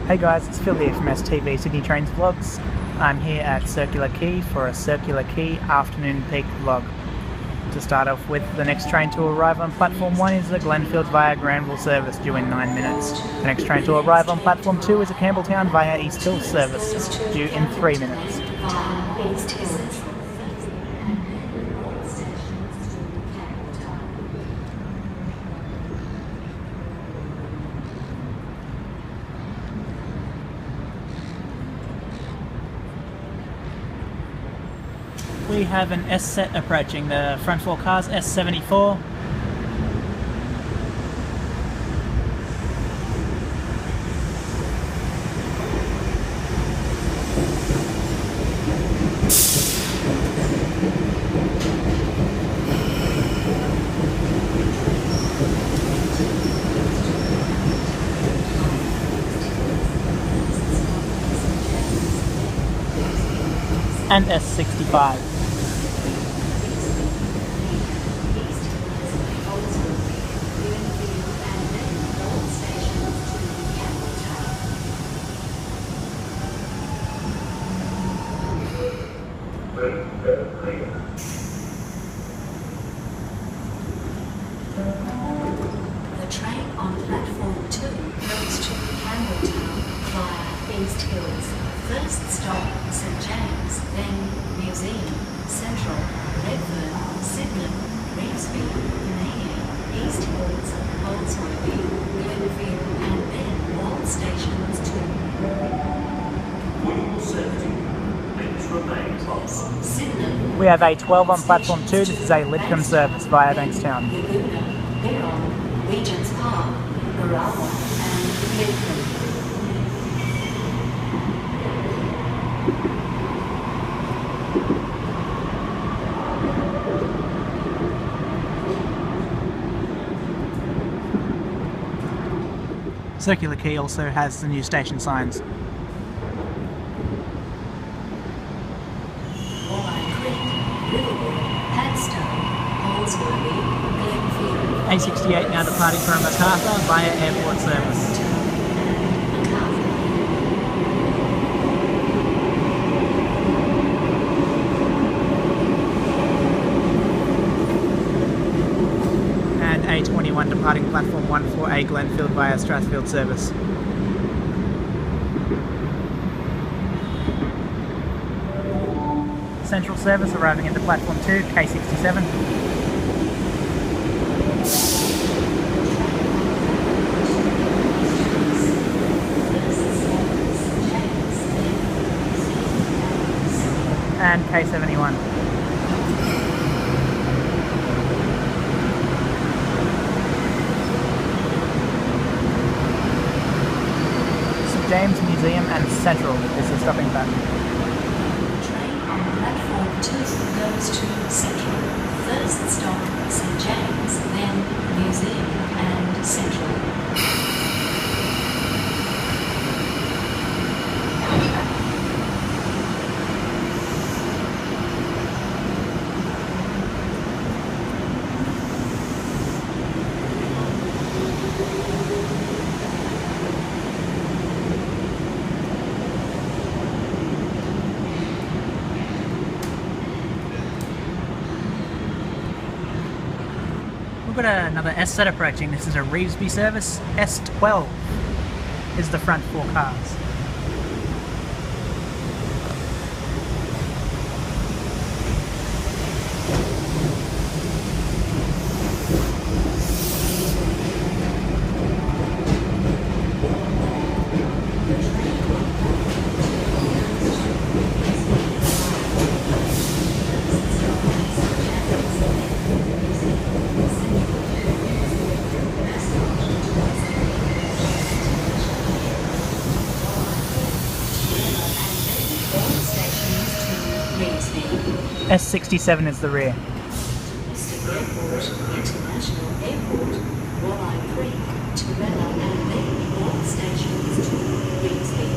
Hey guys, it's Phil here from STV Sydney Trains Vlogs. I'm here at Circular Quay for a Circular Quay afternoon peak vlog. To start off with, the next train to arrive on platform 1 is the Glenfield via Granville service due in 9 minutes. The next train to arrive on platform 2 is a Campbelltown via East Hill service due in 3 minutes. We have an S set approaching, the front 4 cars, S74. And S65. The train on platform 2 goes to Campbelltown via East Hills. First stop, St James, then Museum, Central, Redfern, Sydenham, Reevesby, Canadian, East Hills, Oldsworthy, Glenfield, and then all stations to Sydenham. We have A12 on platform 2, this is a Lidcombe service via Bankstown. Huron, Regents Park, Barawa, and Lidcombe. Circular Quay also has the new station signs. A68 now departing from Macarthur via airport service. And A21 departing platform 1 for a Glenfield via Strathfield service. Central service arriving into platform 2, K67. And K71. St James, Museum and Central is the stopping back. Train on platform 2 goes to Central. First stop, St James, then Museum and Central. We've got another S set approaching. This is a Reevesby service. S12 is the front 4 cars. S67 is the rear. Airport, International Airport, Walleye Creek, Turella, and then all stations to Reevesby.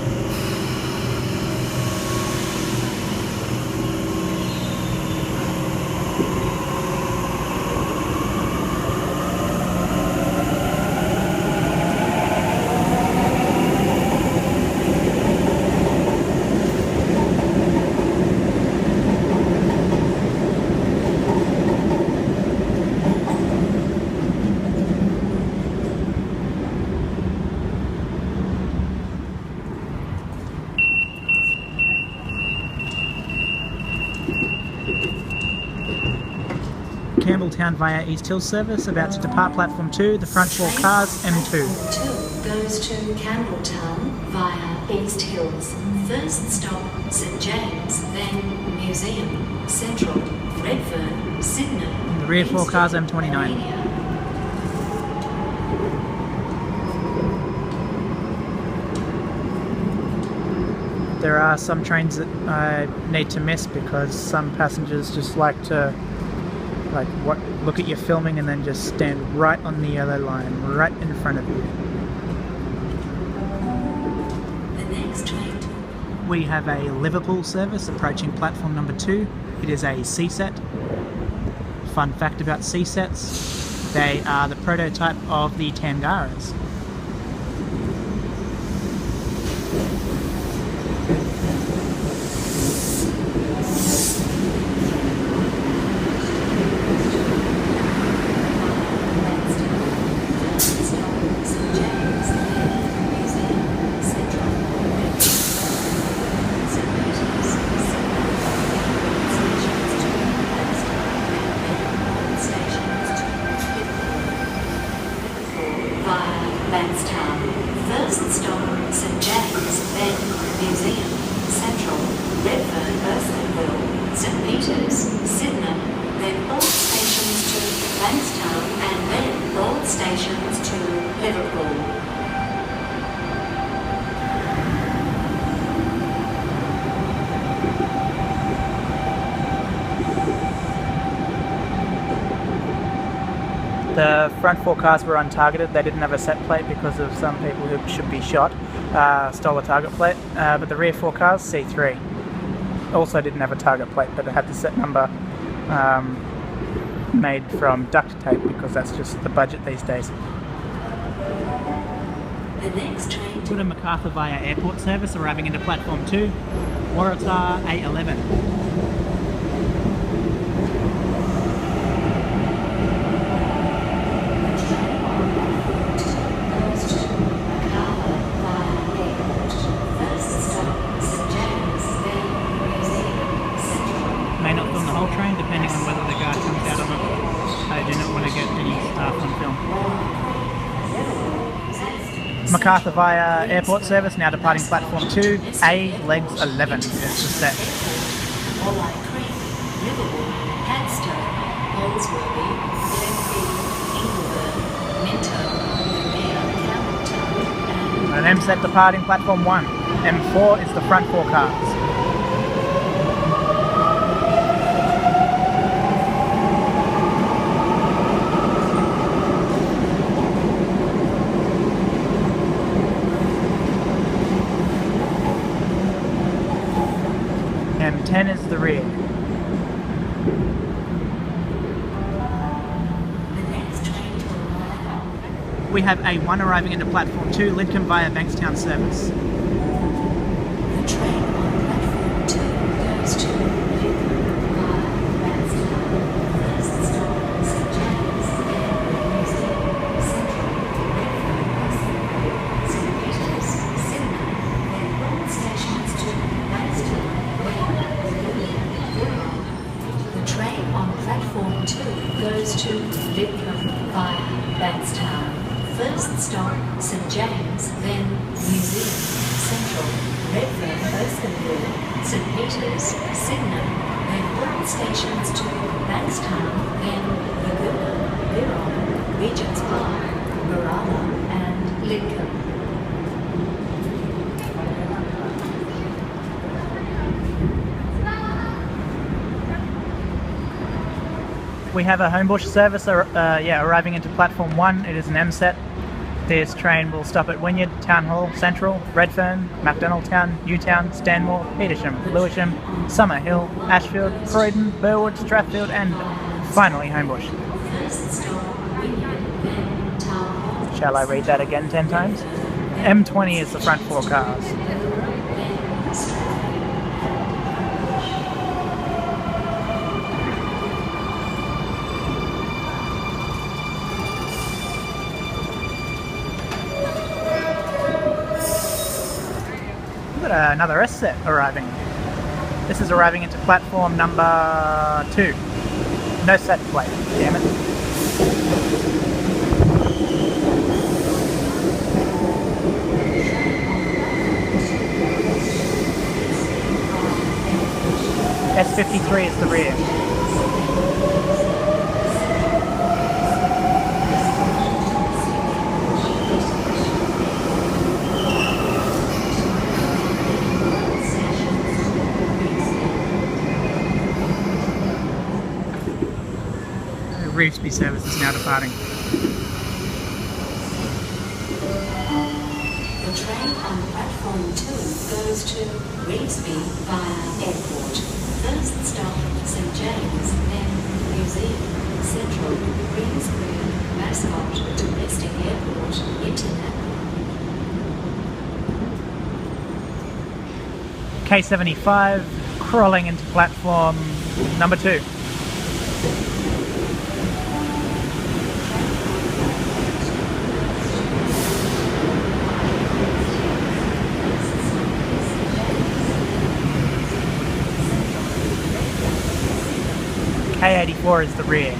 Campbelltown via East Hill service, about to depart platform 2, the front 4 cars, M2. Platform 2 goes to Campbelltown via East Hills. First stop, St James, then Museum, Central, Redfern, Sydenham. The rear 4 cars, M29. There are some trains that I need to miss because some passengers just like to look at your filming and then just stand right on the yellow line, right in front of you. The next train. We have a Liverpool service approaching platform number 2. It is a C-set. Fun fact about C-sets, they are the prototype of the Tangaras. First stop, St James, then Museum, Central, Redfern, Earnscliffe, St Peters, Sydenham, then all stations to Bankstown, and then all stations to Liverpool. The front 4 cars were untargeted. They didn't have a set plate because of some people who should be shot stole a target plate. But the rear 4 cars, C3, also didn't have a target plate, but it had the set number made from duct tape because that's just the budget these days. The next train to Macarthur via airport service, arriving into platform 2, Waratah A11. Depending on whether the guard comes out or not. I do not want to get any staff on film. Macarthur via airport service, now departing platform 2, A legs 11 is the set. An M set departing platform 1. M4 is the front 4 cars. M10 is the rear. We have A1 arriving into platform 2, Lidcombe via Bankstown service. The train on platform 2 goes to Lidcombe via Bankstown. First stop, St James, then Museum, Central, Redfern, St Peters, Sydenham, then all stations to Bankstown. The train on platform 2 goes to Lidcombe via Bankstown. First stop, St James, then Museum, Central, Redfern, Earnscliffe, St Peters, Sydenham, then all stations to Bankstown, then Laguna, Wirral, Regent's Park, Barala, and Lidcombe. We have a Homebush service arriving into platform 1. It is an M set. This train will stop at Wynyard, Town Hall, Central, Redfern, MacDonaldtown, Newtown, Stanmore, Petersham, Lewisham, Summerhill, Ashfield, Croydon, Burwood, Strathfield, and finally Homebush. Shall I read that again 10 times? M20 is the front 4 cars. Another S set arriving. This is arriving into platform number 2. No set plate, damn it. S53 is the rear. Revesby service is now departing. The train on platform 2 goes to Revesby via airport. First stop, St James, then Museum, Central, Queensbury, Mascot, Domestic Airport, Internet. K75 crawling into platform number 2. K84 is the rear.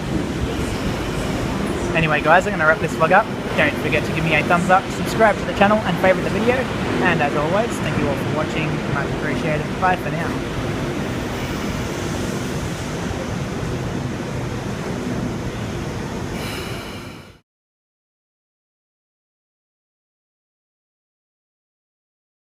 Anyway guys, I'm going to wrap this vlog up. Don't forget to give me a thumbs up, subscribe to the channel and favourite the video. And as always, thank you all for watching, much appreciated. Bye for now.